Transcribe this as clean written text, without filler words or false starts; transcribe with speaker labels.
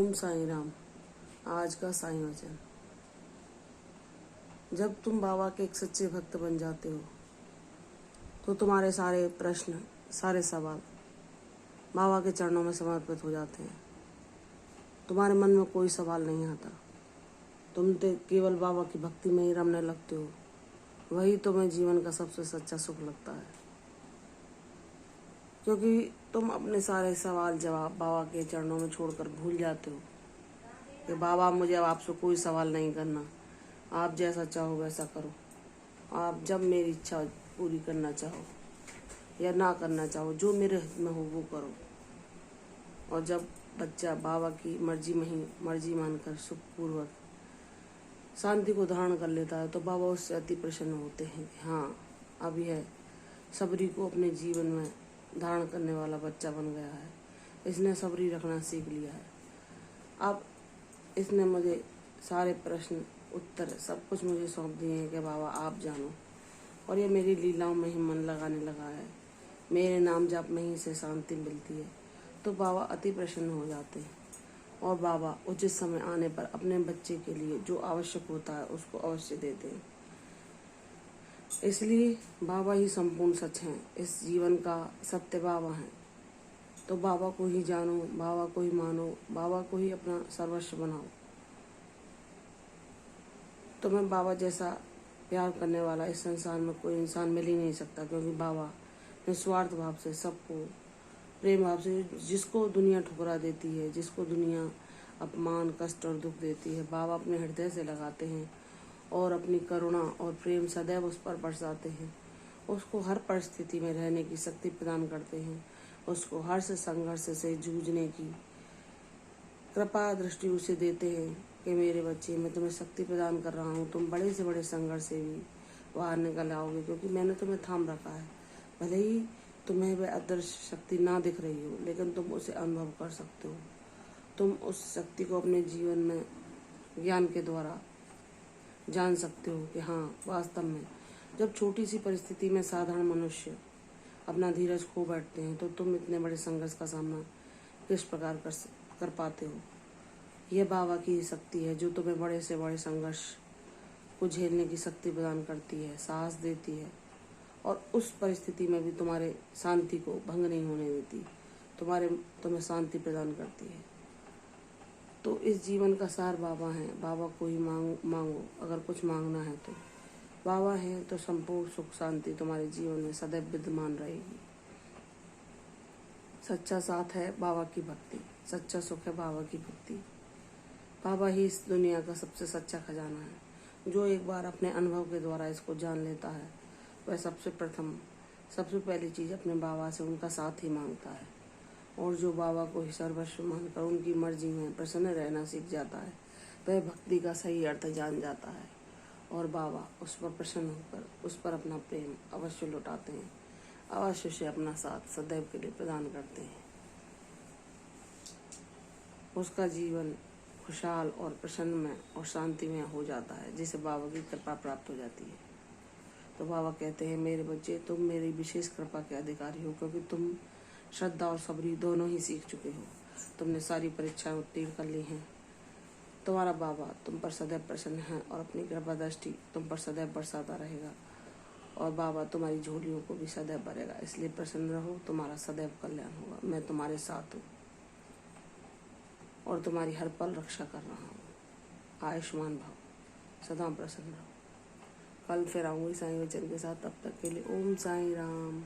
Speaker 1: ओम साईं राम। आज का साईं वचन। जब तुम बाबा के एक सच्चे भक्त बन जाते हो तो तुम्हारे सारे प्रश्न, सारे सवाल बाबा के चरणों में समर्पित हो जाते हैं। तुम्हारे मन में कोई सवाल नहीं आता। तुम तो केवल बाबा की भक्ति में ही रमने लगते हो। वही तुम्हें जीवन का सबसे सच्चा सुख लगता है, क्योंकि तुम अपने सारे सवाल जवाब बाबा के चरणों में छोड़कर भूल जाते हो कि बाबा, मुझे अब आपसे कोई सवाल नहीं करना। आप जैसा चाहो वैसा करो। आप जब मेरी इच्छा पूरी करना चाहो या ना करना चाहो, जो मेरे हित में हो वो करो। और जब बच्चा बाबा की मर्जी मानकर सुखपूर्वक शांति को धारण कर लेता है तो बाबा उससे अति प्रसन्न होते हैं कि हाँ, अब यह सबरी को अपने जीवन में धारण करने वाला बच्चा बन गया है। इसने सबरी रखना सीख लिया है। अब इसने मुझे सारे प्रश्न उत्तर सब कुछ मुझे सौंप दिए हैं कि बाबा आप जानो। और ये मेरी लीलाओं में ही मन लगाने लगा है। मेरे नाम जाप में ही से शांति मिलती है। तो बाबा अति प्रसन्न हो जाते हैं और बाबा उचित समय आने पर अपने बच्चे के लिए जो आवश्यक होता है उसको अवश्य देते हैं। इसलिए बाबा ही संपूर्ण सच हैं। इस जीवन का सत्य बाबा हैं। तो बाबा को ही जानो, बाबा को ही मानो, बाबा को ही अपना सर्वस्व बनाओ। तुम्हें बाबा जैसा प्यार करने वाला इस संसार में कोई इंसान मिल ही नहीं सकता, क्योंकि बाबा निस्वार्थ भाव से सबको प्रेम भाव से, जिसको दुनिया ठुकरा देती है, जिसको दुनिया अपमान, कष्ट और दुख देती है, बाबा अपने हृदय से लगाते हैं और अपनी करुणा और प्रेम सदैव उस पर बरसाते हैं। उसको हर परिस्थिति में रहने की शक्ति प्रदान करते हैं। उसको हर से संघर्ष से जूझने की कृपा दृष्टि उसे देते हैं कि मेरे बच्चे, मैं तुम्हें शक्ति प्रदान कर रहा हूँ। तुम बड़े से बड़े संघर्ष से भी बाहर निकल आओगे, क्योंकि मैंने तुम्हें थाम रखा है। भले ही तुम्हें वह अदृश्य शक्ति ना दिख रही हो, लेकिन तुम उसे अनुभव कर सकते हो। तुम उस शक्ति को अपने जीवन में ज्ञान के द्वारा जान सकते हो कि हाँ, वास्तव में जब छोटी सी परिस्थिति में साधारण मनुष्य अपना धीरज खो बैठते हैं तो तुम इतने बड़े संघर्ष का सामना किस प्रकार कर पाते हो। यह बाबा की शक्ति है जो तुम्हें बड़े से बड़े संघर्ष को झेलने की शक्ति प्रदान करती है, साहस देती है और उस परिस्थिति में भी तुम्हारे शांति को भंग नहीं होने देती, तुम्हें शांति प्रदान करती है। तो इस जीवन का सार बाबा है। बाबा को ही मांगो अगर कुछ मांगना है तो। बाबा है तो संपूर्ण सुख शांति तुम्हारे जीवन में सदैव विद्यमान रहेगी। सच्चा साथ है बाबा की भक्ति, सच्चा सुख है बाबा की भक्ति। बाबा ही इस दुनिया का सबसे सच्चा खजाना है। जो एक बार अपने अनुभव के द्वारा इसको जान लेता है वह सबसे पहली चीज़ अपने बाबा से उनका साथ ही मांगता है। और जो बाबा को ही सर्वस्व मानकर उनकी मर्जी में प्रसन्न रहना सीख जाता है वह भक्ति का सही अर्थ जान जाता है और बाबा उस पर प्रसन्न होकर उस पर अपना प्रेम अवश्य लौटाते हैं, अवश्य से अपना साथ सदैव के लिए प्रदान करते हैं। उसका जीवन खुशहाल और प्रसन्न में और शांति में हो जाता है, जिसे बाबा की कृपा प्राप्त हो जाती है। तो बाबा कहते हैं, मेरे बच्चे, तुम मेरी विशेष कृपा के अधिकारी हो, क्योंकि तुम श्रद्धा और सबरी दोनों ही सीख चुके हो। तुमने सारी परीक्षाएं उत्तीर्ण कर ली हैं। तुम्हारा बाबा तुम पर सदैव प्रसन्न है और अपनी कृपा दृष्टि तुम पर सदैव बरसाता रहेगा और बाबा तुम्हारी झोलियों को भी सदैव भरेगा। इसलिए प्रसन्न रहो, तुम्हारा सदैव कल्याण होगा। मैं तुम्हारे साथ हूँ और तुम्हारी हर पल रक्षा कर रहा हूँ। आयुष्मान भव, सदा प्रसन्न रहो। कल फिर आऊँगी साईं वचन के साथ। तब तक के लिए ओम साईं राम।